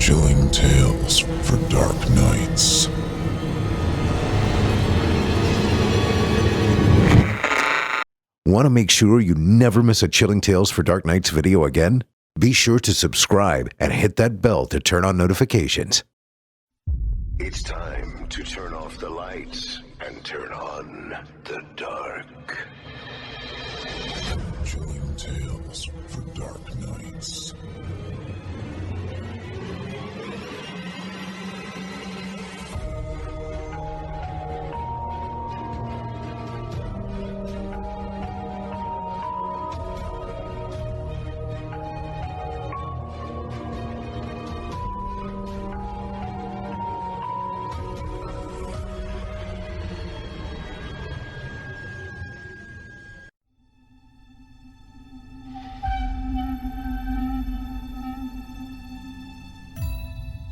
Chilling tales for dark nights. Want to make sure you never miss a Chilling Tales for Dark Nights video again? Be sure to subscribe and hit that bell to turn on notifications. It's time to turn off the lights and turn on the dark. Chilling tales for dark nights.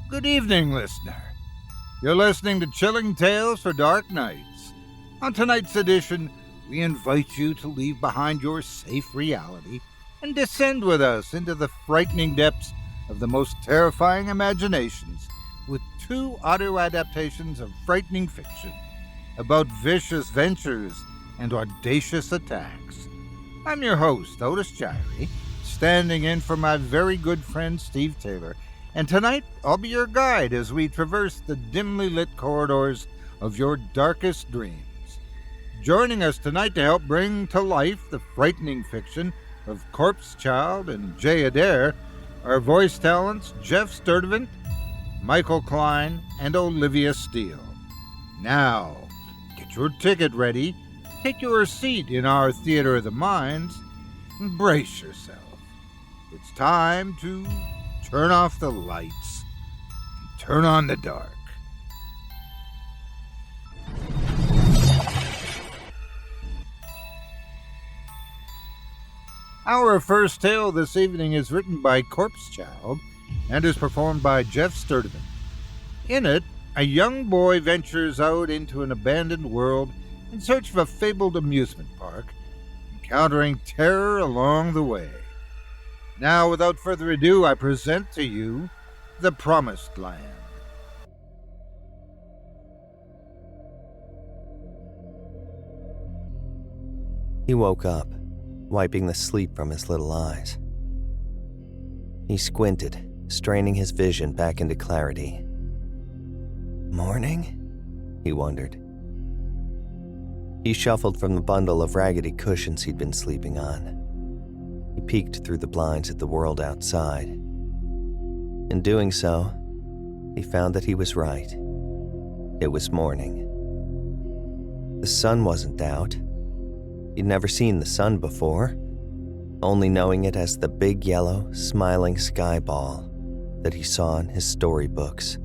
Good evening, listener. You're listening to Chilling Tales for Dark Nights. On tonight's edition, we invite you to leave behind your safe reality and descend with us into the frightening depths of the most terrifying imaginations with 2 audio adaptations of frightening fiction about vicious ventures and audacious attacks. I'm your host, Otis Gyrie, standing in for my very good friend Steve Taylor. And tonight, I'll be your guide as we traverse the dimly lit corridors of your darkest dreams. Joining us tonight to help bring to life the frightening fiction of Corpse Child and Adair are voice talents Geoff Sturtevant, Michael Kline, and Olivia Steele. Now, get your ticket ready, take your seat in our Theater of the Minds, and brace yourself. It's time to turn off the lights and turn on the dark. Our first tale this evening is written by Corpse Child and is performed by Geoff Sturtevant. In it, a young boy ventures out into an abandoned world in search of a fabled amusement park, encountering terror along the way. Now, without further ado, I present to you The Promised Land. He woke up, wiping the sleep from his little eyes. He squinted, straining his vision back into clarity. Morning? He wondered. He shuffled from the bundle of raggedy cushions he'd been sleeping on. He peeked through the blinds at the world outside. In doing so, he found that he was right. It was morning. The sun wasn't out. He'd never seen the sun before, only knowing it as the big yellow, smiling sky ball that he saw in his storybooks.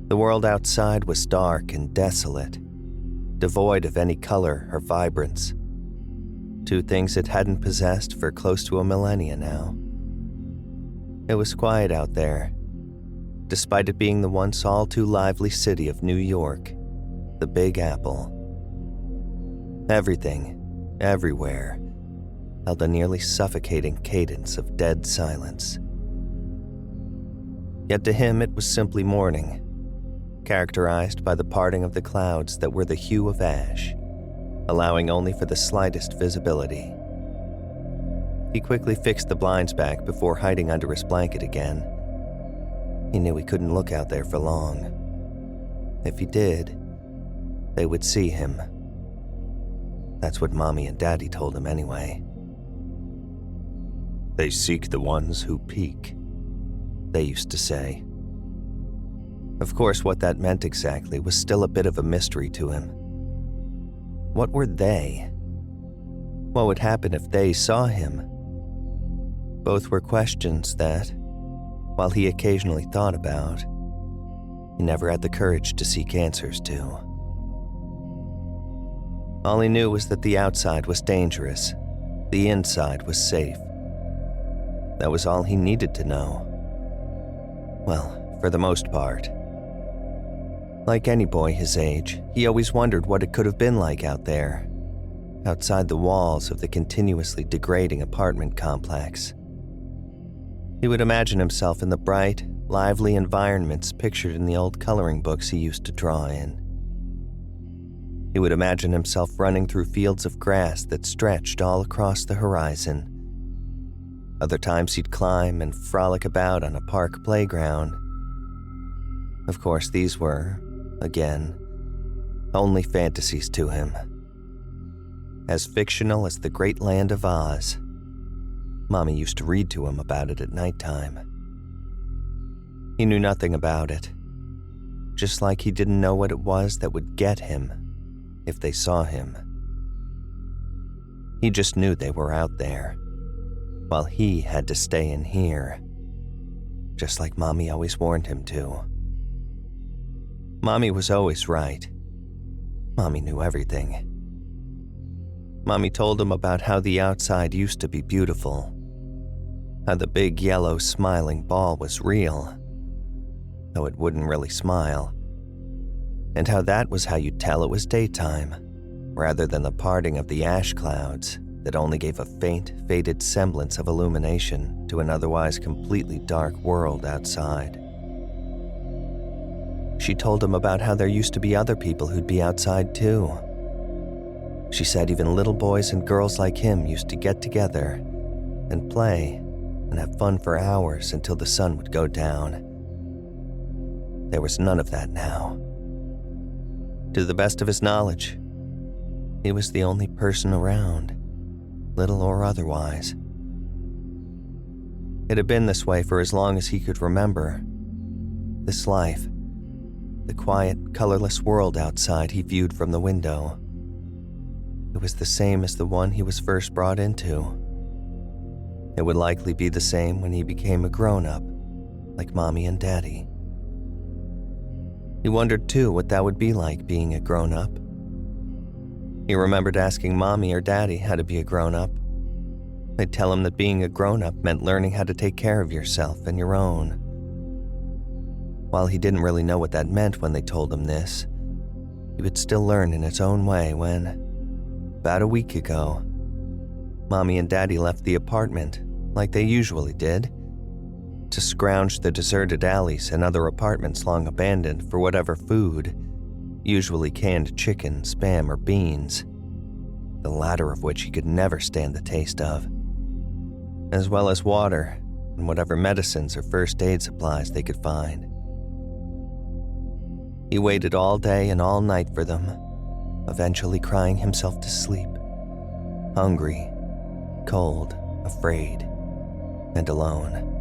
The world outside was dark and desolate, devoid of any color or vibrance. 2 things it hadn't possessed for close to a millennia now. It was quiet out there, despite it being the once all-too lively city of New York, the Big Apple. Everything, everywhere, held a nearly suffocating cadence of dead silence. Yet to him it was simply morning, characterized by the parting of the clouds that were the hue of ash, allowing only for the slightest visibility. He quickly fixed the blinds back before hiding under his blanket again. He knew he couldn't look out there for long. If he did, they would see him. That's what Mommy and Daddy told him anyway. They seek the ones who peek, they used to say. Of course, what that meant exactly was still a bit of a mystery to him. What were they? What would happen if they saw him? Both were questions that, while he occasionally thought about, he never had the courage to seek answers to. All he knew was that the outside was dangerous, the inside was safe. That was all he needed to know. Well, for the most part. Like any boy his age, he always wondered what it could have been like out there, outside the walls of the continuously degrading apartment complex. He would imagine himself in the bright, lively environments pictured in the old coloring books he used to draw in. He would imagine himself running through fields of grass that stretched all across the horizon. Other times he'd climb and frolic about on a park playground. Of course, these were, again, only fantasies to him. As fictional as the great land of Oz. Mommy used to read to him about it at nighttime. He knew nothing about it, just like he didn't know what it was that would get him if they saw him. He just knew they were out there, while he had to stay in here, just like Mommy always warned him to. Mommy was always right. Mommy knew everything. Mommy told him about how the outside used to be beautiful, how the big yellow smiling ball was real, though it wouldn't really smile, and how that was how you'd tell it was daytime, rather than the parting of the ash clouds that only gave a faint, faded semblance of illumination to an otherwise completely dark world outside. She told him about how there used to be other people who'd be outside too. She said even little boys and girls like him used to get together and play and have fun for hours until the sun would go down. There was none of that now. To the best of his knowledge, he was the only person around, little or otherwise. It had been this way for as long as he could remember. This life, the quiet, colorless world outside he viewed from the window. It was the same as the one he was first brought into. It would likely be the same when he became a grown-up, like Mommy and Daddy. He wondered too what that would be like being a grown-up. He remembered asking Mommy or Daddy how to be a grown-up. They'd tell him that being a grown-up meant learning how to take care of yourself and your own. While he didn't really know what that meant when they told him this, he would still learn in his own way when, about a week ago, Mommy and Daddy left the apartment, like they usually did, to scrounge the deserted alleys and other apartments long abandoned for whatever food, usually canned chicken, spam, or beans, the latter of which he could never stand the taste of, as well as water and whatever medicines or first aid supplies they could find. He waited all day and all night for them, eventually crying himself to sleep, hungry, cold, afraid, and alone.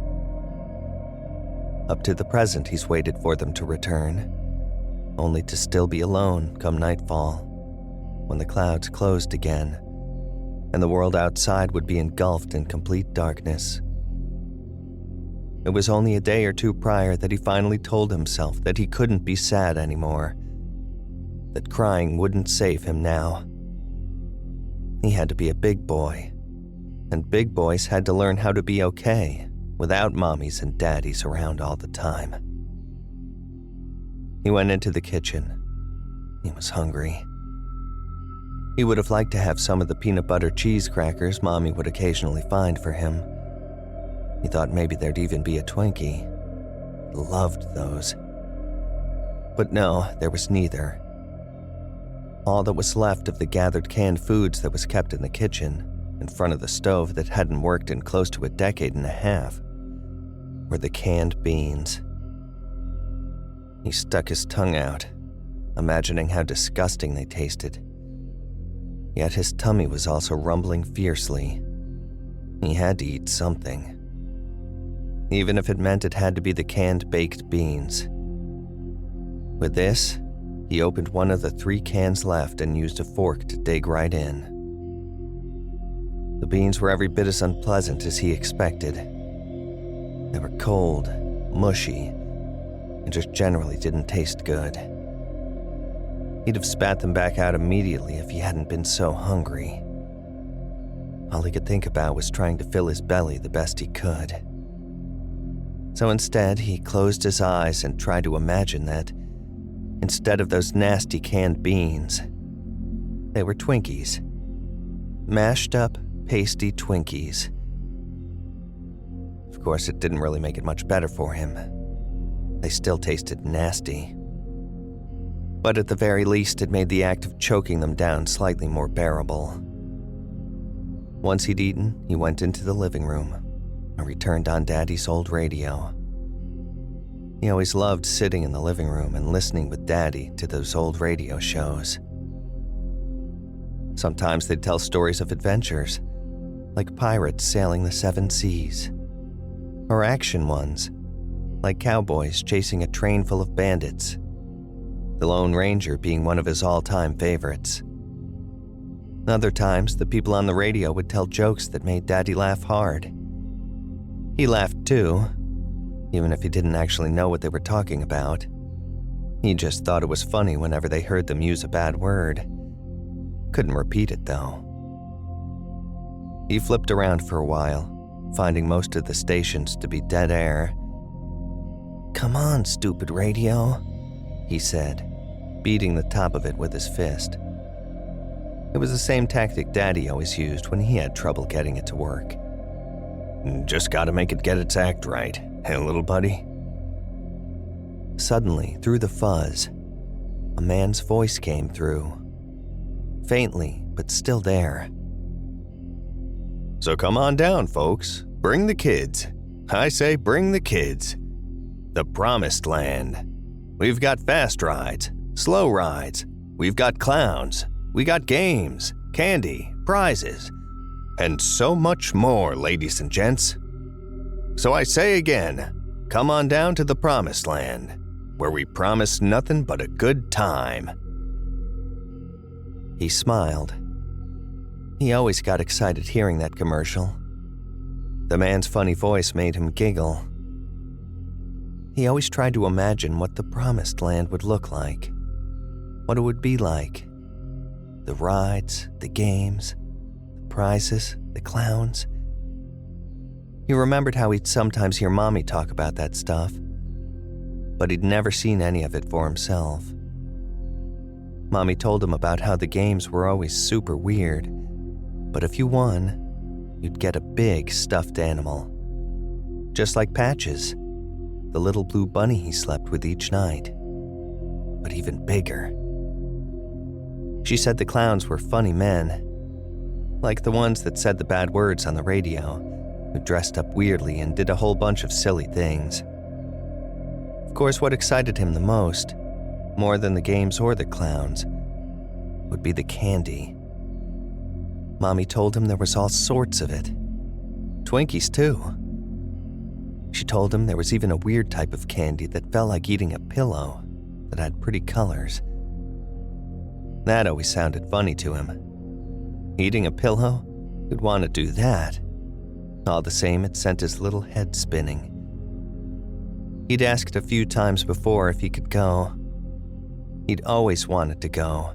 Up to the present, he's waited for them to return, only to still be alone come nightfall, when the clouds closed again, and the world outside would be engulfed in complete darkness. It was only a day or two prior that he finally told himself that he couldn't be sad anymore, that crying wouldn't save him now. He had to be a big boy, and big boys had to learn how to be okay without mommies and daddies around all the time. He went into the kitchen. He was hungry. He would have liked to have some of the peanut butter cheese crackers Mommy would occasionally find for him. He thought maybe there'd even be a Twinkie. He loved those. But no, there was neither. All that was left of the gathered canned foods that was kept in the kitchen, in front of the stove that hadn't worked in close to a decade and a half, were the canned beans. He stuck his tongue out, imagining how disgusting they tasted. Yet his tummy was also rumbling fiercely. He had to eat something. Even if it meant it had to be the canned baked beans. With this, he opened one of the 3 cans left and used a fork to dig right in. The beans were every bit as unpleasant as he expected. They were cold, mushy, and just generally didn't taste good. He'd have spat them back out immediately if he hadn't been so hungry. All he could think about was trying to fill his belly the best he could. So instead, he closed his eyes and tried to imagine that, instead of those nasty canned beans, they were Twinkies. Mashed up, pasty Twinkies. Of course, it didn't really make it much better for him. They still tasted nasty. But at the very least, it made the act of choking them down slightly more bearable. Once he'd eaten, he went into the living room and returned on Daddy's old radio. He always loved sitting in the living room and listening with Daddy to those old radio shows. Sometimes they'd tell stories of adventures, like pirates sailing the seven seas, or action ones, like cowboys chasing a train full of bandits, the Lone Ranger being one of his all-time favorites. Other times, the people on the radio would tell jokes that made Daddy laugh hard. He laughed too, even if he didn't actually know what they were talking about. He just thought it was funny whenever they heard them use a bad word. Couldn't repeat it, though. He flipped around for a while, finding most of the stations to be dead air. "Come on, stupid radio," he said, beating the top of it with his fist. It was the same tactic Daddy always used when he had trouble getting it to work. "Just gotta make it get its act right, hey, little buddy?" Suddenly, through the fuzz, a man's voice came through. Faintly, but still there. "So come on down, folks. Bring the kids. I say bring the kids. The Promised Land. We've got fast rides, slow rides. We've got clowns. We got games, candy, prizes, and so much more, ladies and gents. So I say again, come on down to the Promised Land, where we promise nothing but a good time." He smiled. He always got excited hearing that commercial. The man's funny voice made him giggle. He always tried to imagine what the Promised Land would look like, what it would be like. The rides, the games, the prizes, the clowns. He remembered how he'd sometimes hear Mommy talk about that stuff, but he'd never seen any of it for himself. Mommy told him about how the games were always super weird, but if you won, you'd get a big stuffed animal. Just like Patches, the little blue bunny he slept with each night, but even bigger. She said the clowns were funny men, like the ones that said the bad words on the radio, who dressed up weirdly and did a whole bunch of silly things. Of course, what excited him the most, more than the games or the clowns, would be the candy. Mommy told him there was all sorts of it. Twinkies, too. She told him there was even a weird type of candy that felt like eating a pillow that had pretty colors. That always sounded funny to him. Eating a pillow? Who'd want to do that? All the same, it sent his little head spinning. He'd asked a few times before if he could go. He'd always wanted to go.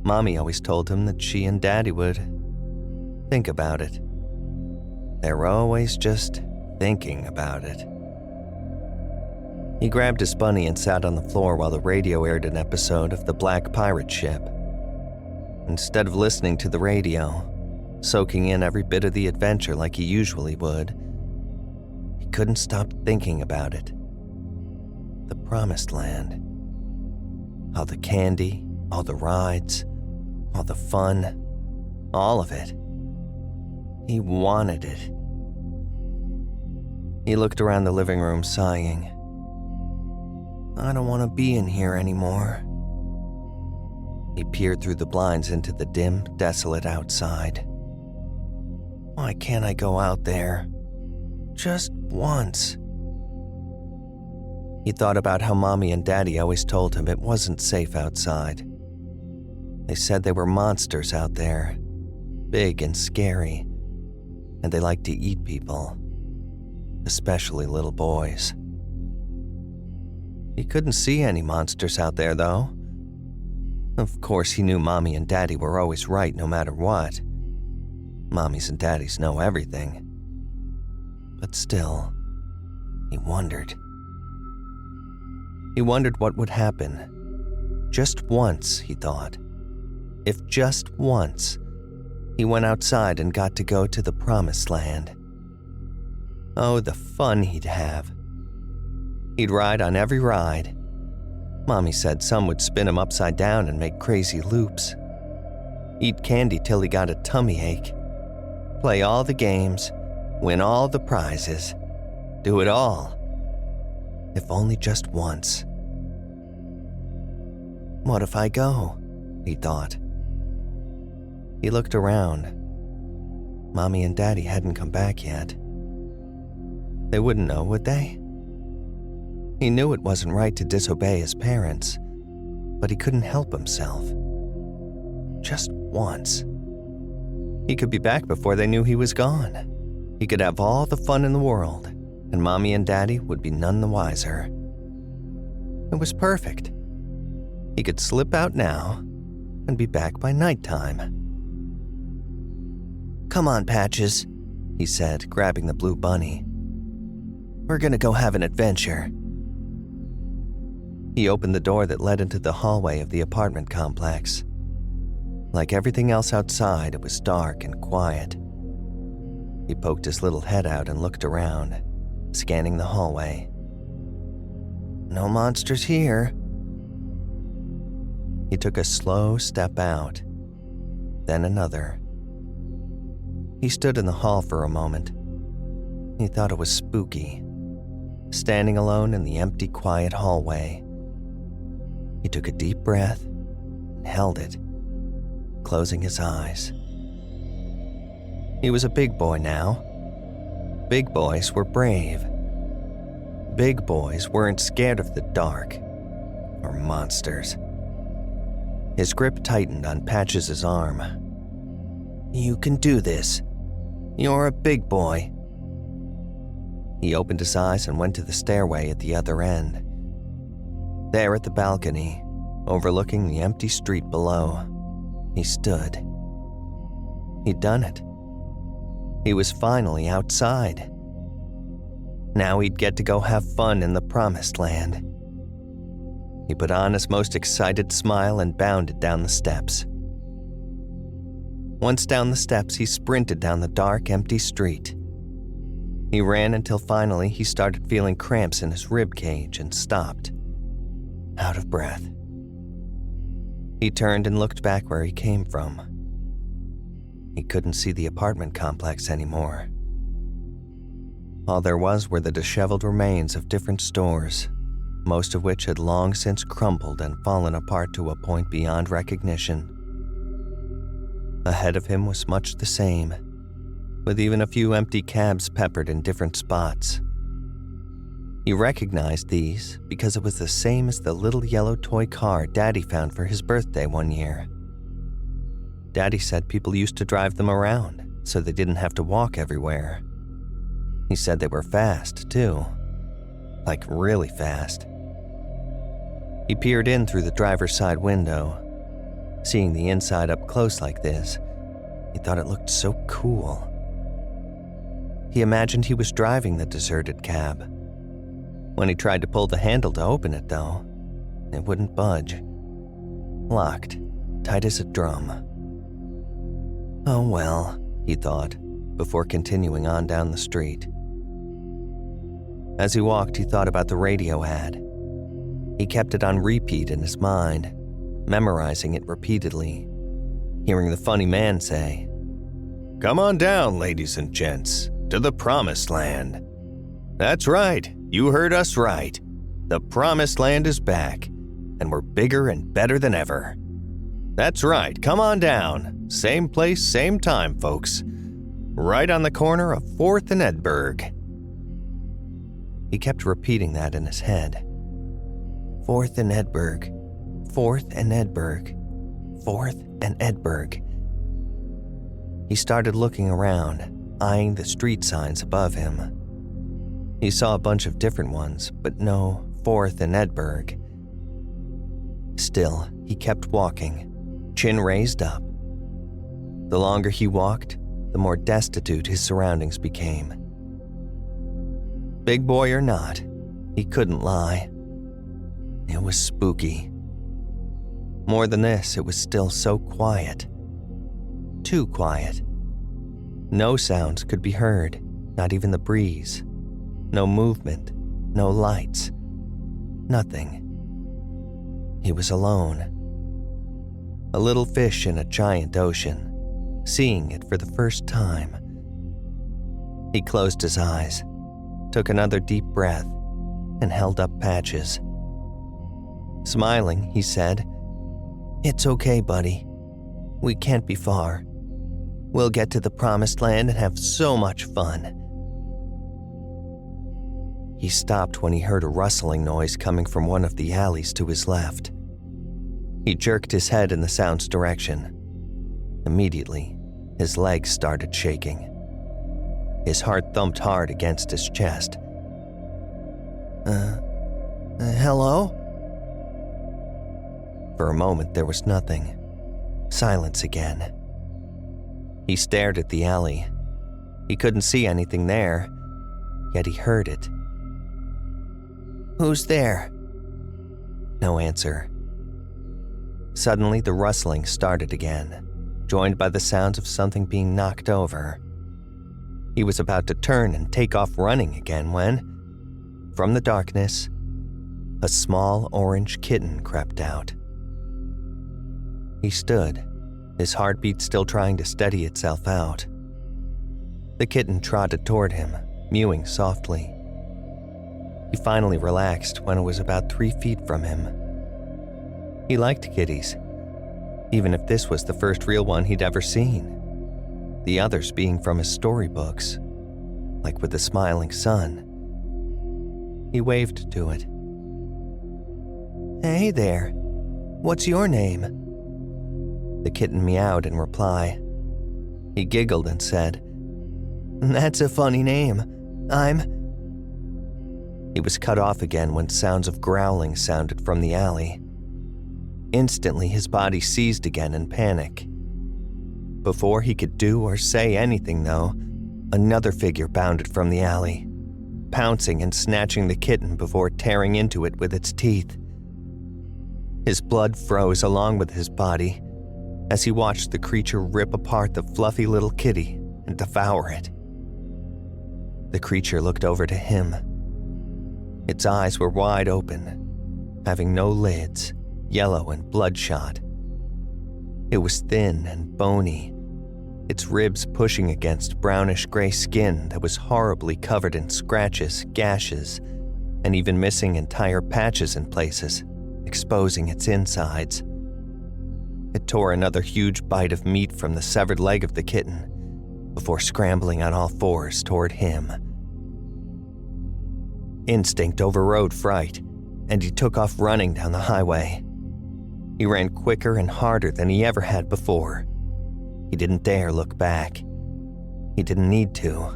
Mommy always told him that she and Daddy would think about it. They were always just thinking about it. He grabbed his bunny and sat on the floor while the radio aired an episode of The Black Pirate Ship. Instead of listening to the radio, soaking in every bit of the adventure like he usually would, he couldn't stop thinking about it. The Promised Land. All the candy, all the rides, all the fun, all of it. He wanted it. He looked around the living room, sighing. "I don't want to be in here anymore." He peered through the blinds into the dim, desolate outside. Why can't I go out there? Just once. He thought about how Mommy and Daddy always told him it wasn't safe outside. They said they were monsters out there, big and scary, and they liked to eat people, especially little boys. He couldn't see any monsters out there, though. Of course, he knew Mommy and Daddy were always right no matter what. Mommies and Daddies know everything. But still, he wondered. He wondered what would happen. Just once, he thought. If just once, he went outside and got to go to the Promised Land. Oh, the fun he'd have. He'd ride on every ride. Mommy said some would spin him upside down and make crazy loops. Eat candy till he got a tummy ache. Play all the games, win all the prizes, do it all. If only just once. What if I go? He thought. He looked around. Mommy and Daddy hadn't come back yet. They wouldn't know, would they? He knew it wasn't right to disobey his parents, but he couldn't help himself. Just once. He could be back before they knew he was gone. He could have all the fun in the world, and Mommy and Daddy would be none the wiser. It was perfect. He could slip out now and be back by nighttime. "Come on, Patches," he said, grabbing the blue bunny. "We're gonna go have an adventure." He opened the door that led into the hallway of the apartment complex. Like everything else outside, it was dark and quiet. He poked his little head out and looked around, scanning the hallway. No monsters here. He took a slow step out, then another. He stood in the hall for a moment. He thought it was spooky, standing alone in the empty, quiet hallway. He took a deep breath and held it, closing his eyes. He was a big boy now. Big boys were brave. Big boys weren't scared of the dark or monsters. His grip tightened on Patches' arm. "You can do this. You're a big boy." He opened his eyes and went to the stairway at the other end. There at the balcony, overlooking the empty street below, he stood. He'd done it. He was finally outside. Now he'd get to go have fun in the promised land. He put on his most excited smile and bounded down the steps. Once down the steps, he sprinted down the dark, empty street. He ran until finally he started feeling cramps in his rib cage and stopped, out of breath. He turned and looked back where he came from. He couldn't see the apartment complex anymore. All there was were the disheveled remains of different stores, most of which had long since crumbled and fallen apart to a point beyond recognition. Ahead of him was much the same, with even a few empty cabs peppered in different spots. He recognized these because it was the same as the little yellow toy car Daddy found for his birthday one year. Daddy said people used to drive them around so they didn't have to walk everywhere. He said they were fast, too. Like really fast. He peered in through the driver's side window. Seeing the inside up close like this, he thought it looked so cool. He imagined he was driving the deserted cab. When he tried to pull the handle to open it, though, it wouldn't budge. Locked, tight as a drum. Oh well, he thought, before continuing on down the street. As he walked, he thought about the radio ad. He kept it on repeat in his mind, memorizing it repeatedly, hearing the funny man say, "Come on down, ladies and gents, to the Promised Land." That's right, you heard us right. The Promised Land is back, and we're bigger and better than ever. That's right, come on down. Same place, same time, folks. Right on the corner of 4th and Edberg. He kept repeating that in his head. 4th and Edberg. 4th and Edberg. 4th and Edberg. He started looking around, eyeing the street signs above him. He saw a bunch of different ones, but no 4th and Edberg. Still, he kept walking, chin raised up. The longer he walked, the more destitute his surroundings became. Big boy or not, he couldn't lie. It was spooky. More than this, it was still so quiet. Too quiet. No sounds could be heard, not even the breeze. No movement, no lights, nothing. He was alone. A little fish in a giant ocean, seeing it for the first time. He closed his eyes, took another deep breath, and held up Patches. Smiling, he said, "It's okay, buddy. We can't be far. We'll get to the promised land and have so much fun." He stopped when he heard a rustling noise coming from one of the alleys to his left. He jerked his head in the sound's direction. Immediately, his legs started shaking. His heart thumped hard against his chest. Hello? For a moment, there was nothing. Silence again. He stared at the alley. He couldn't see anything there, yet he heard it. "Who's there?" No answer. Suddenly, the rustling started again, joined by the sounds of something being knocked over. He was about to turn and take off running again when, from the darkness, a small orange kitten crept out. He stood, his heartbeat still trying to steady itself out. The kitten trotted toward him, mewing softly. He finally relaxed when it was about 3 feet from him. He liked kitties, even if this was the first real one he'd ever seen. The others being from his storybooks, like with the smiling sun. He waved to it. "Hey there, what's your name?" The kitten meowed in reply. He giggled and said, "That's a funny name. He was cut off again when sounds of growling sounded from the alley. Instantly, his body seized again in panic. Before he could do or say anything, though, another figure bounded from the alley, pouncing and snatching the kitten before tearing into it with its teeth. His blood froze along with his body as he watched the creature rip apart the fluffy little kitty and devour it. The creature looked over to him. Its eyes were wide open, having no lids, yellow and bloodshot. It was thin and bony, its ribs pushing against brownish-gray skin that was horribly covered in scratches, gashes, and even missing entire patches in places, exposing its insides. It tore another huge bite of meat from the severed leg of the kitten before scrambling on all fours toward him. Instinct overrode fright, and he took off running down the highway. He ran quicker and harder than he ever had before. He didn't dare look back. He didn't need to.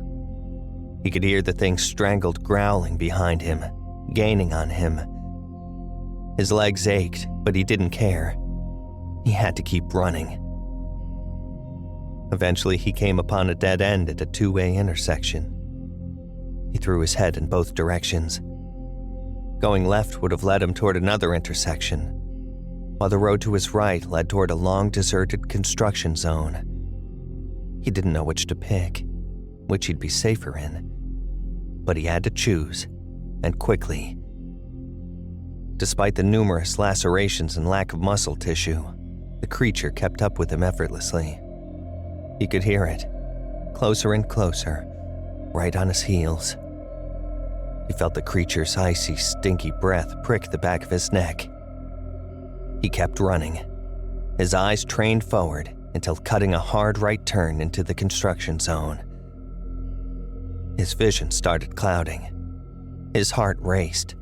He could hear the thing strangled growling behind him, gaining on him. His legs ached, but he didn't care. He had to keep running. Eventually, he came upon a dead end at a two-way intersection. He threw his head in both directions. Going left would have led him toward another intersection, while the road to his right led toward a long, deserted construction zone. He didn't know which to pick, which he'd be safer in, but he had to choose, and quickly. Despite the numerous lacerations and lack of muscle tissue, the creature kept up with him effortlessly. He could hear it, closer and closer, right on his heels. He felt the creature's icy, stinky breath prick the back of his neck. He kept running, his eyes trained forward until cutting a hard right turn into the construction zone. His vision started clouding. His heart raced,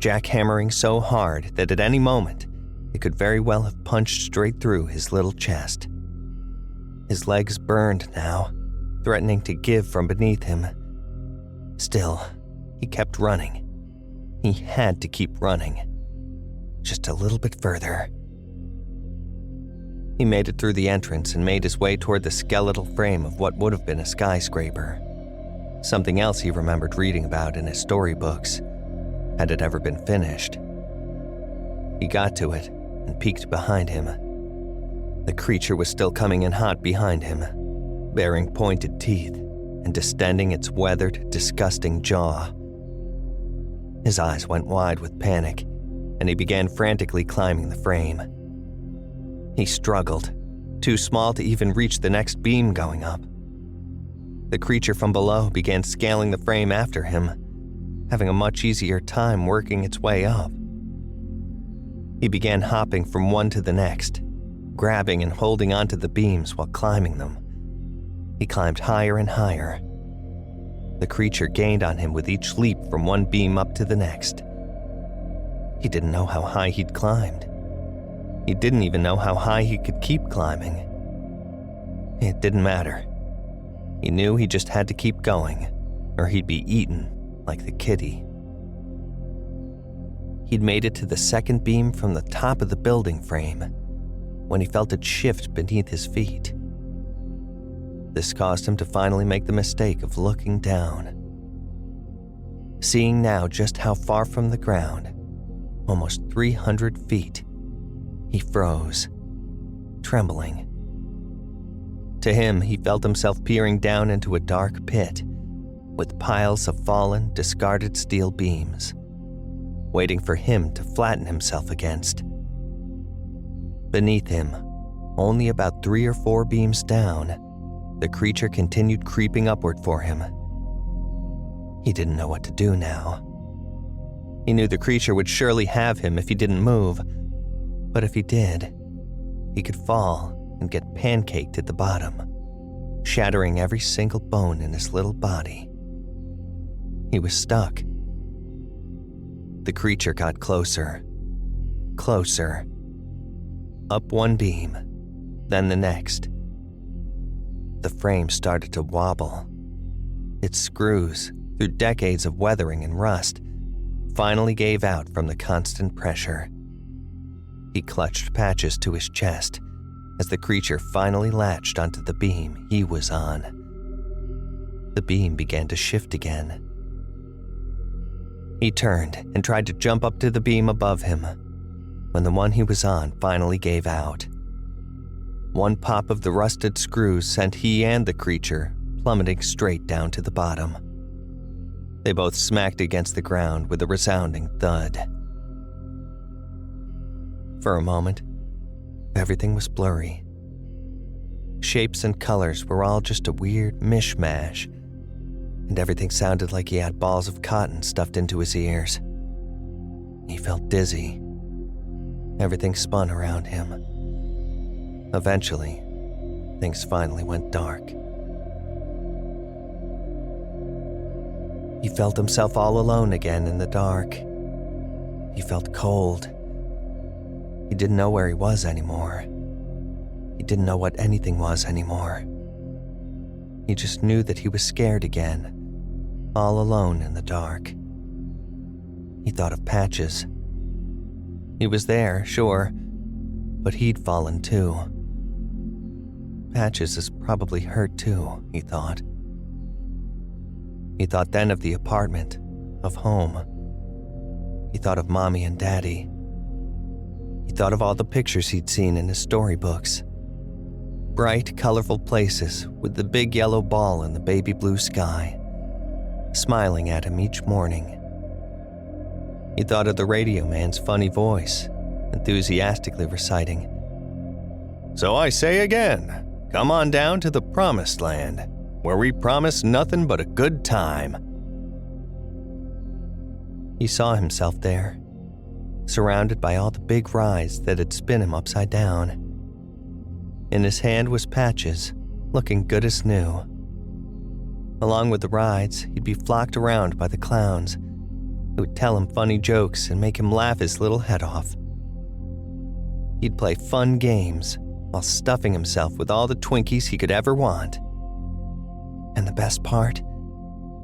jackhammering so hard that at any moment, it could very well have punched straight through his little chest. His legs burned now, threatening to give from beneath him. Still, he kept running. He had to keep running. Just a little bit further. He made it through the entrance and made his way toward the skeletal frame of what would have been a skyscraper. Something else he remembered reading about in his storybooks, had it ever been finished. He got to it and peeked behind him. The creature was still coming in hot behind him, baring pointed teeth and distending its weathered, disgusting jaw. His eyes went wide with panic, and he began frantically climbing the frame. He struggled, too small to even reach the next beam going up. The creature from below began scaling the frame after him, having a much easier time working its way up. He began hopping from one to the next, grabbing and holding onto the beams while climbing them. He climbed higher and higher. The creature gained on him with each leap from one beam up to the next. He didn't know how high he'd climbed. He didn't even know how high he could keep climbing. It didn't matter. He knew he just had to keep going, or he'd be eaten like the kitty. He'd made it to the second beam from the top of the building frame when he felt it shift beneath his feet. This caused him to finally make the mistake of looking down. Seeing now just how far from the ground, almost 300 feet, he froze, trembling. To him, he felt himself peering down into a dark pit with piles of fallen, discarded steel beams, waiting for him to flatten himself against. Beneath him, only about 3 or 4 beams down, the creature continued creeping upward for him. He didn't know what to do now. He knew the creature would surely have him if he didn't move, but if he did, he could fall and get pancaked at the bottom, shattering every single bone in his little body. He was stuck. The creature got closer, closer. Up one beam, then the next. The frame started to wobble. Its screws, through decades of weathering and rust, finally gave out from the constant pressure. He clutched Patches to his chest as the creature finally latched onto the beam he was on. The beam began to shift again. He turned and tried to jump up to the beam above him when the one he was on finally gave out. One pop of the rusted screws sent he and the creature plummeting straight down to the bottom. They both smacked against the ground with a resounding thud. For a moment, everything was blurry. Shapes and colors were all just a weird mishmash, and everything sounded like he had balls of cotton stuffed into his ears. He felt dizzy. Everything spun around him. Eventually, things finally went dark. He felt himself all alone again in the dark. He felt cold. He didn't know where he was anymore. He didn't know what anything was anymore. He just knew that he was scared again, all alone in the dark. He thought of Patches. He was there, sure, but he'd fallen too. Patches is probably hurt too, he thought. He thought then of the apartment, of home. He thought of Mommy and Daddy. He thought of all the pictures he'd seen in his storybooks. Bright, colorful places with the big yellow ball in the baby blue sky, smiling at him each morning. He thought of the radio man's funny voice, enthusiastically reciting, "So I say again, come on down to the promised land, where we promise nothing but a good time." He saw himself there, surrounded by all the big rides that had spun him upside down. In his hand was Patches, looking good as new. Along with the rides, he'd be flocked around by the clowns, who would tell him funny jokes and make him laugh his little head off. He'd play fun games while stuffing himself with all the Twinkies he could ever want. And the best part,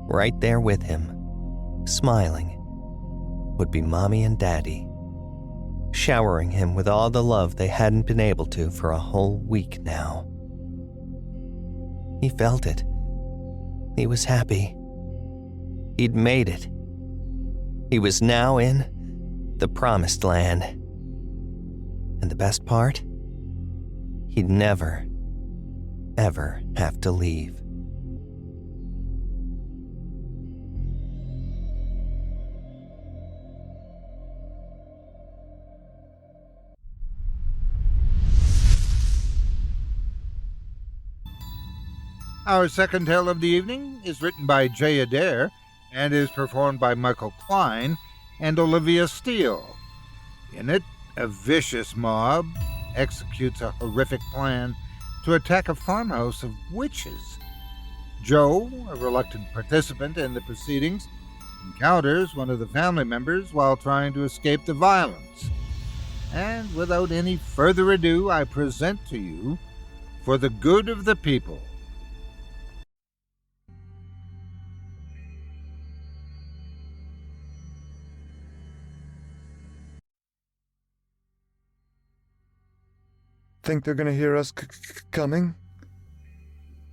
right there with him, smiling, would be Mommy and Daddy, showering him with all the love they hadn't been able to for a whole week now. He felt it. He was happy. He'd made it. He was now in the promised land. And the best part? He'd never, ever have to leave. Our second tale of the evening is written by Adair and is performed by Michael Kline and Olivia Steele. In it, a vicious mob executes a horrific plan to attack a farmhouse of witches. Joe, a reluctant participant in the proceedings, encounters one of the family members while trying to escape the violence. And without any further ado, I present to you For the Good of the People. Think they're gonna hear us coming?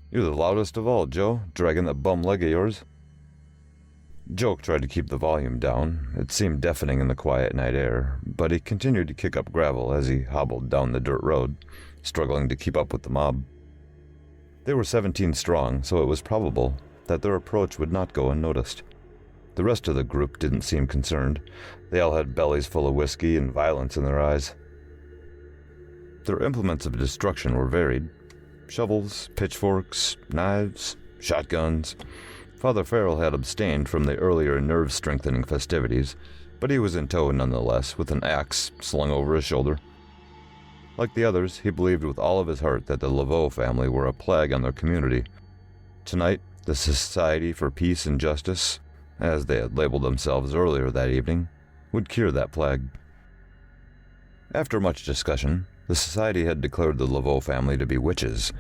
You're the loudest of all, Joe, dragging that bum leg of yours. Joe tried to keep the volume down. It seemed deafening in the quiet night air, but he continued to kick up gravel as he hobbled down the dirt road, struggling to keep up with the mob. They were 17 strong, so it was probable that their approach would not go unnoticed. The rest of the group didn't seem concerned. They all had bellies full of whiskey and violence in their eyes. Their implements of destruction were varied. Shovels, pitchforks, knives, shotguns. Father Farrell had abstained from the earlier nerve-strengthening festivities, but he was in tow nonetheless, with an axe slung over his shoulder. Like the others, he believed with all of his heart that the Laveau family were a plague on their community. Tonight, the Society for Peace and Justice, as they had labeled themselves earlier that evening, would cure that plague. After much discussion, the society had declared the Laveau family to be witches.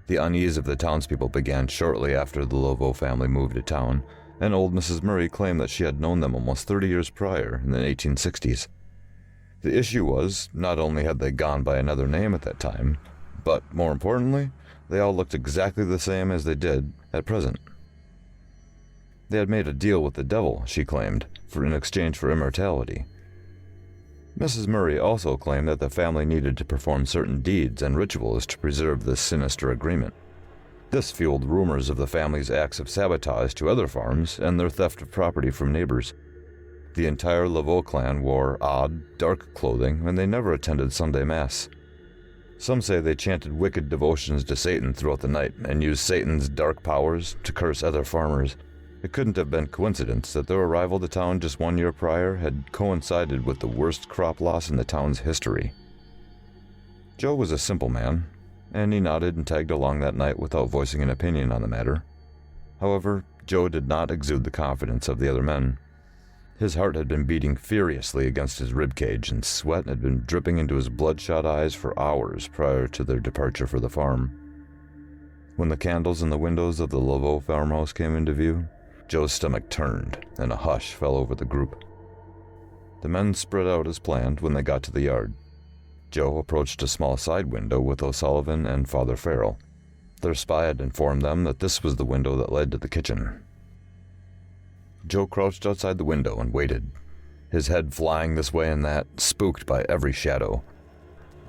The unease of the townspeople began shortly after the Laveau family moved to town, and old Mrs. Murray claimed that she had known them almost 30 years prior, in the 1860s. The issue was, not only had they gone by another name at that time, but, more importantly, they all looked exactly the same as they did at present. They had made a deal with the devil, she claimed, in exchange for immortality. Mrs. Murray also claimed that the family needed to perform certain deeds and rituals to preserve this sinister agreement. This fueled rumors of the family's acts of sabotage to other farms and their theft of property from neighbors. The entire Laveau clan wore odd, dark clothing, and they never attended Sunday Mass. Some say they chanted wicked devotions to Satan throughout the night and used Satan's dark powers to curse other farmers. It couldn't have been coincidence that their arrival to town just 1 year prior had coincided with the worst crop loss in the town's history. Joe was a simple man, and he nodded and tagged along that night without voicing an opinion on the matter. However, Joe did not exude the confidence of the other men. His heart had been beating furiously against his ribcage, and sweat had been dripping into his bloodshot eyes for hours prior to their departure for the farm. When the candles in the windows of the Laveau farmhouse came into view, Joe's stomach turned, and a hush fell over the group. The men spread out as planned when they got to the yard. Joe approached a small side window with O'Sullivan and Father Farrell. Their spy had informed them that this was the window that led to the kitchen. Joe crouched outside the window and waited, his head flying this way and that, spooked by every shadow.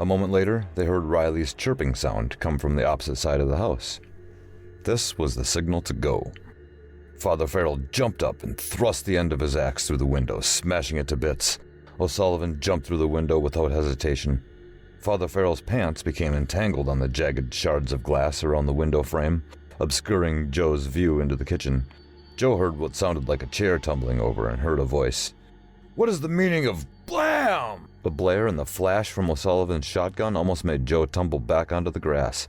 A moment later, they heard Riley's chirping sound come from the opposite side of the house. This was the signal to go. Father Farrell jumped up and thrust the end of his axe through the window, smashing it to bits. O'Sullivan jumped through the window without hesitation. Father Farrell's pants became entangled on the jagged shards of glass around the window frame, obscuring Joe's view into the kitchen. Joe heard what sounded like a chair tumbling over and heard a voice. "What is the meaning of blam?" The blare and the flash from O'Sullivan's shotgun almost made Joe tumble back onto the grass.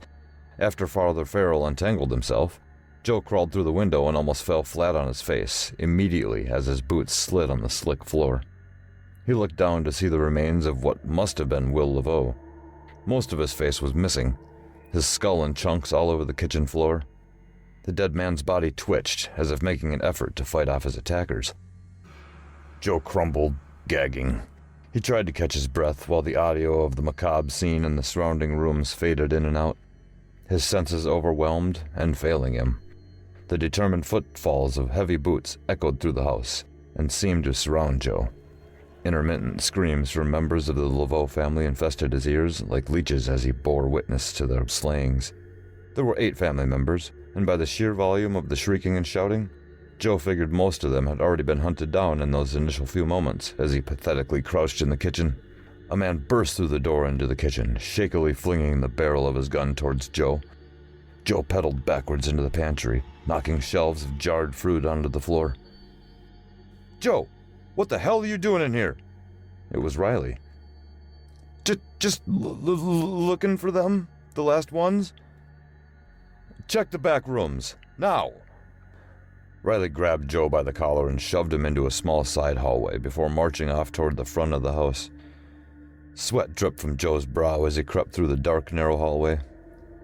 After Father Farrell untangled himself, Joe crawled through the window and almost fell flat on his face, immediately as his boots slid on the slick floor. He looked down to see the remains of what must have been Will Laveau. Most of his face was missing, his skull in chunks all over the kitchen floor. The dead man's body twitched, as if making an effort to fight off his attackers. Joe crumbled, gagging. He tried to catch his breath while the audio of the macabre scene in the surrounding rooms faded in and out, his senses overwhelmed and failing him. The determined footfalls of heavy boots echoed through the house and seemed to surround Joe. Intermittent screams from members of the Laveau family infested his ears like leeches as he bore witness to their slayings. There were 8 family members, and by the sheer volume of the shrieking and shouting, Joe figured most of them had already been hunted down in those initial few moments as he pathetically crouched in the kitchen. A man burst through the door into the kitchen, shakily flinging the barrel of his gun towards Joe. Joe pedaled backwards into the pantry, knocking shelves of jarred fruit onto the floor. "Joe, what the hell are you doing in here?" It was Riley. Just looking for them, the last ones. "Check the back rooms, now." Riley grabbed Joe by the collar and shoved him into a small side hallway before marching off toward the front of the house. Sweat dripped from Joe's brow as he crept through the dark, narrow hallway.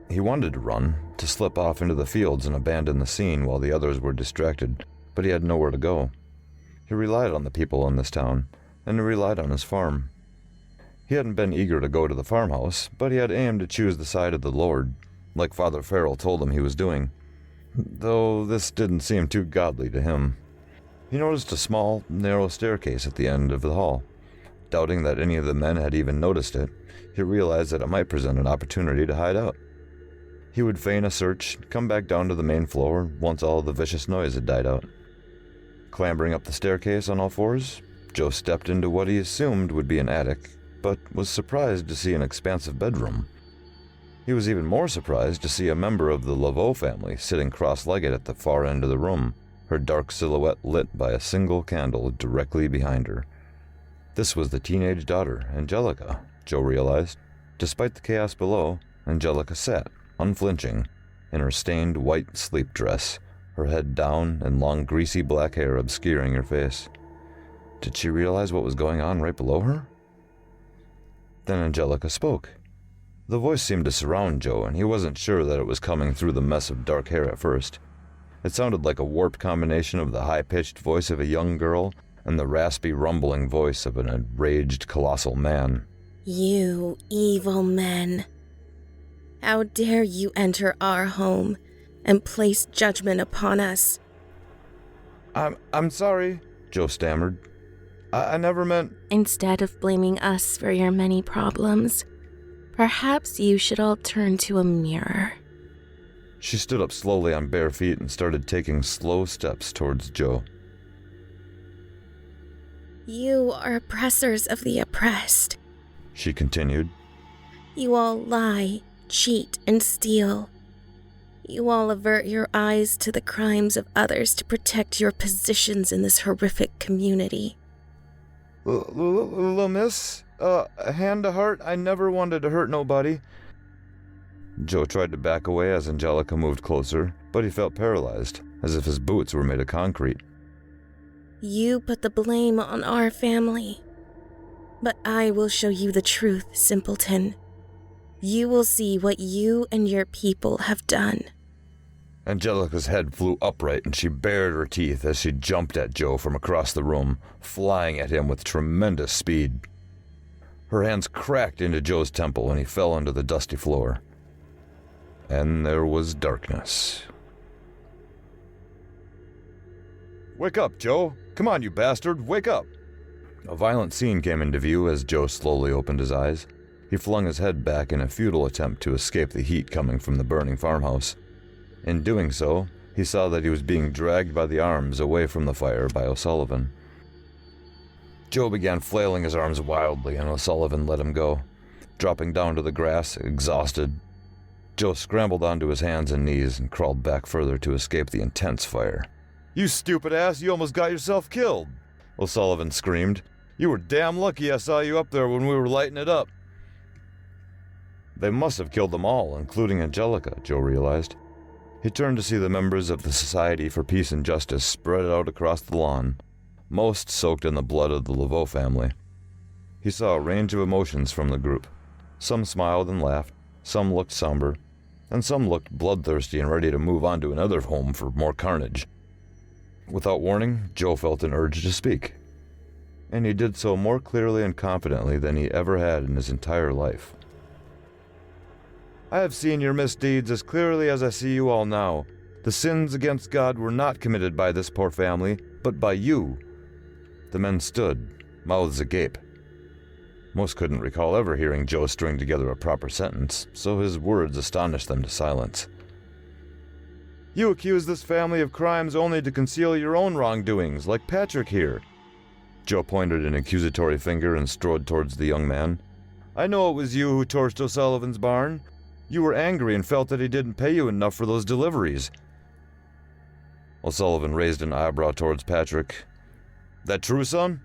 He wanted to run, to slip off into the fields and abandon the scene while the others were distracted, but he had nowhere to go. He relied on the people in this town, and he relied on his farm. He hadn't been eager to go to the farmhouse, but he had aimed to choose the side of the Lord, like Father Farrell told him he was doing, though this didn't seem too godly to him. He noticed a small, narrow staircase at the end of the hall. Doubting that any of the men had even noticed it, he realized that it might present an opportunity to hide out. He would feign a search, come back down to the main floor once all the vicious noise had died out. Clambering up the staircase on all fours, Joe stepped into what he assumed would be an attic, but was surprised to see an expansive bedroom. He was even more surprised to see a member of the Laveau family sitting cross-legged at the far end of the room, her dark silhouette lit by a single candle directly behind her. This was the teenage daughter, Angelica, Joe realized. Despite the chaos below, Angelica sat, unflinching, in her stained white sleep dress, her head down and long greasy black hair obscuring her face. Did she realize what was going on right below her? Then Angelica spoke. The voice seemed to surround Joe, and he wasn't sure that it was coming through the mess of dark hair at first. It sounded like a warped combination of the high-pitched voice of a young girl and the raspy, rumbling voice of an enraged, colossal man. "You evil men. How dare you enter our home and place judgment upon us?" I'm sorry, Joe stammered. I never meant... Instead of blaming us for your many problems, perhaps you should all turn to a mirror. She stood up slowly on bare feet and started taking slow steps towards Joe. "You are oppressors of the oppressed," she continued. "You all lie, cheat, and steal. You all avert your eyes to the crimes of others to protect your positions in this horrific community." Little miss, hand to heart, I never wanted to hurt nobody. Joe tried to back away as Angelica moved closer, but he felt paralyzed, as if his boots were made of concrete. "You put the blame on our family. But I will show you the truth, simpleton. You will see what you and your people have done." Angelica's head flew upright and she bared her teeth as she jumped at Joe from across the room, flying at him with tremendous speed. Her hands cracked into Joe's temple and he fell onto the dusty floor. And there was darkness. "Wake up, Joe! Come on, you bastard, wake up!" A violent scene came into view as Joe slowly opened his eyes. He flung his head back in a futile attempt to escape the heat coming from the burning farmhouse. In doing so, he saw that he was being dragged by the arms away from the fire by O'Sullivan. Joe began flailing his arms wildly, and O'Sullivan let him go. Dropping down to the grass, exhausted, Joe scrambled onto his hands and knees and crawled back further to escape the intense fire. "You stupid ass, you almost got yourself killed!" O'Sullivan screamed. "You were damn lucky I saw you up there when we were lighting it up." They must have killed them all, including Angelica, Joe realized. He turned to see the members of the Society for Peace and Justice spread out across the lawn, most soaked in the blood of the Laveau family. He saw a range of emotions from the group. Some smiled and laughed, some looked somber, and some looked bloodthirsty and ready to move on to another home for more carnage. Without warning, Joe felt an urge to speak, and he did so more clearly and confidently than he ever had in his entire life. "I have seen your misdeeds as clearly as I see you all now. The sins against God were not committed by this poor family, but by you." The men stood, mouths agape. Most couldn't recall ever hearing Joe string together a proper sentence, so his words astonished them to silence. "You accuse this family of crimes only to conceal your own wrongdoings, like Patrick here." Joe pointed an accusatory finger and strode towards the young man. "I know it was you who torched O'Sullivan's barn. You were angry and felt that he didn't pay you enough for those deliveries. O'Sullivan raised an eyebrow towards Patrick. That true, son?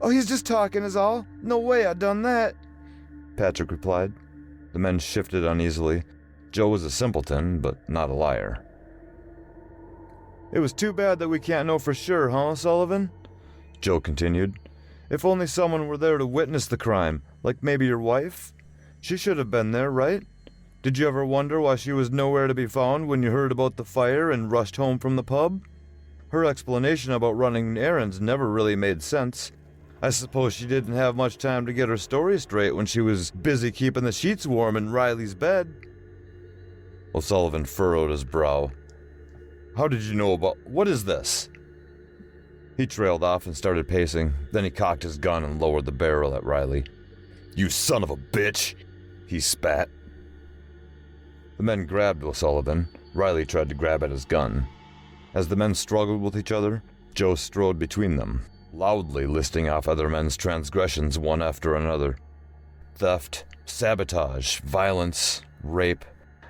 Oh, he's just talking is all. No way I done that. Patrick replied. The men shifted uneasily. Joe was a simpleton, but not a liar. It was too bad that we can't know for sure, huh, Sullivan? Joe continued. If only someone were there to witness the crime, like maybe your wife. She should have been there, right? Did you ever wonder why she was nowhere to be found when you heard about the fire and rushed home from the pub? Her explanation about running errands never really made sense. I suppose she didn't have much time to get her story straight when she was busy keeping the sheets warm in Riley's bed. O'Sullivan furrowed his brow. How did you know about... What is this? He trailed off and started pacing. Then he cocked his gun and lowered the barrel at Riley. You son of a bitch! He spat. The men grabbed O'Sullivan. Riley tried to grab at his gun. As the men struggled with each other, Joe strode between them, loudly listing off other men's transgressions one after another. Theft, sabotage, violence, rape.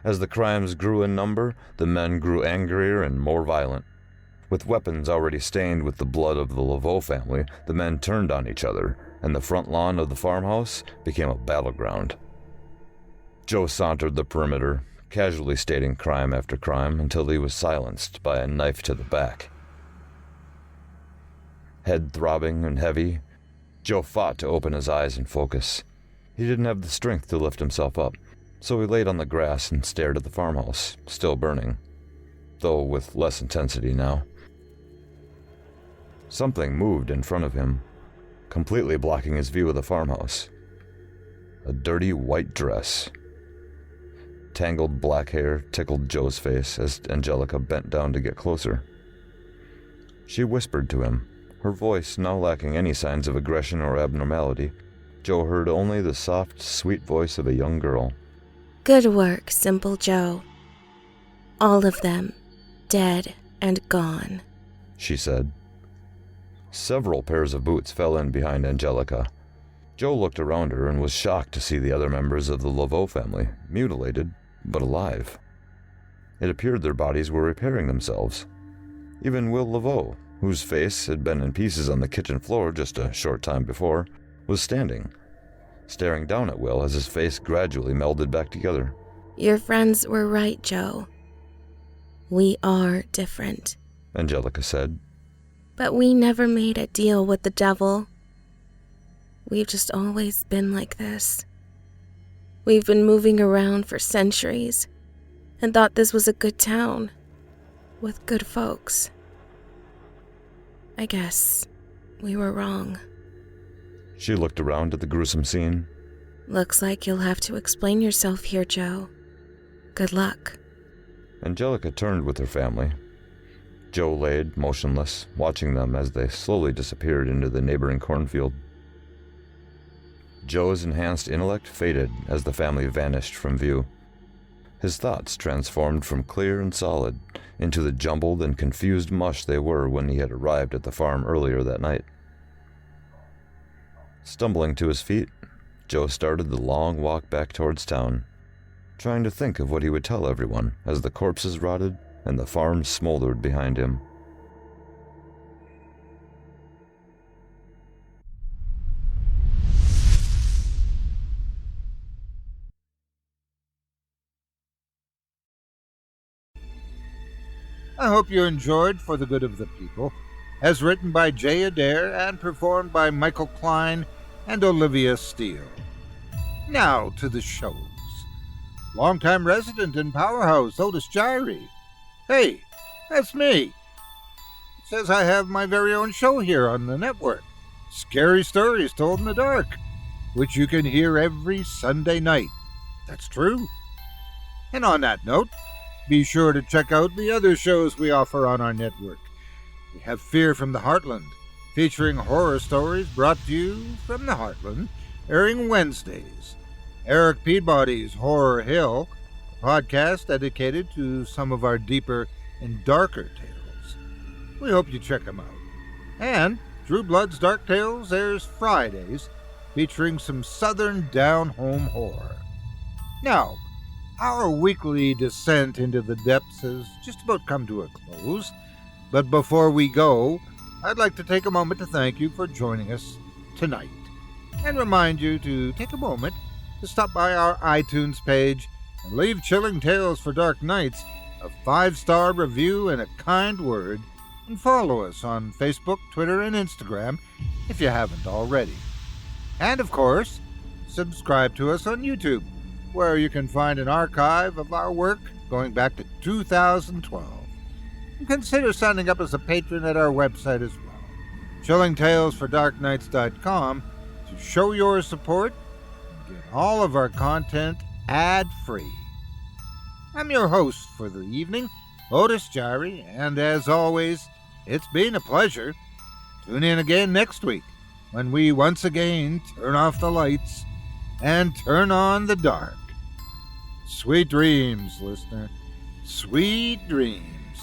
As the crimes grew in number, the men grew angrier and more violent. With weapons already stained with the blood of the Laveau family, the men turned on each other, and the front lawn of the farmhouse became a battleground. Joe sauntered the perimeter, casually stating crime after crime until he was silenced by a knife to the back. Head throbbing and heavy, Joe fought to open his eyes and focus. He didn't have the strength to lift himself up, so he laid on the grass and stared at the farmhouse, still burning, though with less intensity now. Something moved in front of him, completely blocking his view of the farmhouse. A dirty white dress. Tangled black hair tickled Joe's face as Angelica bent down to get closer. She whispered to him, her voice now lacking any signs of aggression or abnormality. Joe heard only the soft, sweet voice of a young girl. Good work, Simple Joe. All of them, dead and gone, she said. Several pairs of boots fell in behind Angelica. Joe looked around her and was shocked to see the other members of the Laveau family, mutilated, but alive. It appeared their bodies were repairing themselves. Even Will Laveau, whose face had been in pieces on the kitchen floor just a short time before, was standing, staring down at Will as his face gradually melded back together. Your friends were right, Joe. We are different, Angelica said. But we never made a deal with the devil. We've just always been like this. We've been moving around for centuries and thought this was a good town with good folks. I guess we were wrong. She looked around at the gruesome scene. Looks like you'll have to explain yourself here, Joe. Good luck. Angelica turned with her family. Joe laid motionless, watching them as they slowly disappeared into the neighboring cornfield. Joe's enhanced intellect faded as the family vanished from view. His thoughts transformed from clear and solid into the jumbled and confused mush they were when he had arrived at the farm earlier that night. Stumbling to his feet, Joe started the long walk back towards town, trying to think of what he would tell everyone as the corpses rotted and the farm smoldered behind him. I hope you enjoyed For the Good of the People, as written by J. Adair and performed by Michael Kline and Olivia Steele. Now to the shows. Longtime resident in Powerhouse, Otis Gyrie. Hey, that's me. It says I have my very own show here on the network, Scary Stories Told in the Dark, which you can hear every Sunday night. That's true. And on that note, be sure to check out the other shows we offer on our network. We have Fear from the Heartland, featuring horror stories brought to you from the Heartland, airing Wednesdays. Eric Peabody's Horror Hill, a podcast dedicated to some of our deeper and darker tales. We hope you check them out. And Drew Blood's Dark Tales airs Fridays, featuring some southern down-home horror. Now, Our weekly descent into the depths has just about come to a close, but before we go, I'd like to take a moment to thank you for joining us tonight, and remind you to take a moment to stop by our iTunes page and leave Chilling Tales for Dark Nights a 5-star review and a kind word, and follow us on Facebook, Twitter, and Instagram if you haven't already. And of course, subscribe to us on YouTube, where you can find an archive of our work going back to 2012. And consider signing up as a patron at our website as well, chillingtalesfordarknights.com, to show your support and get all of our content ad-free. I'm your host for the evening, Otis Jari, and as always, it's been a pleasure. Tune in again next week when we once again turn off the lights and turn on the dark. Sweet dreams, listener. Sweet dreams.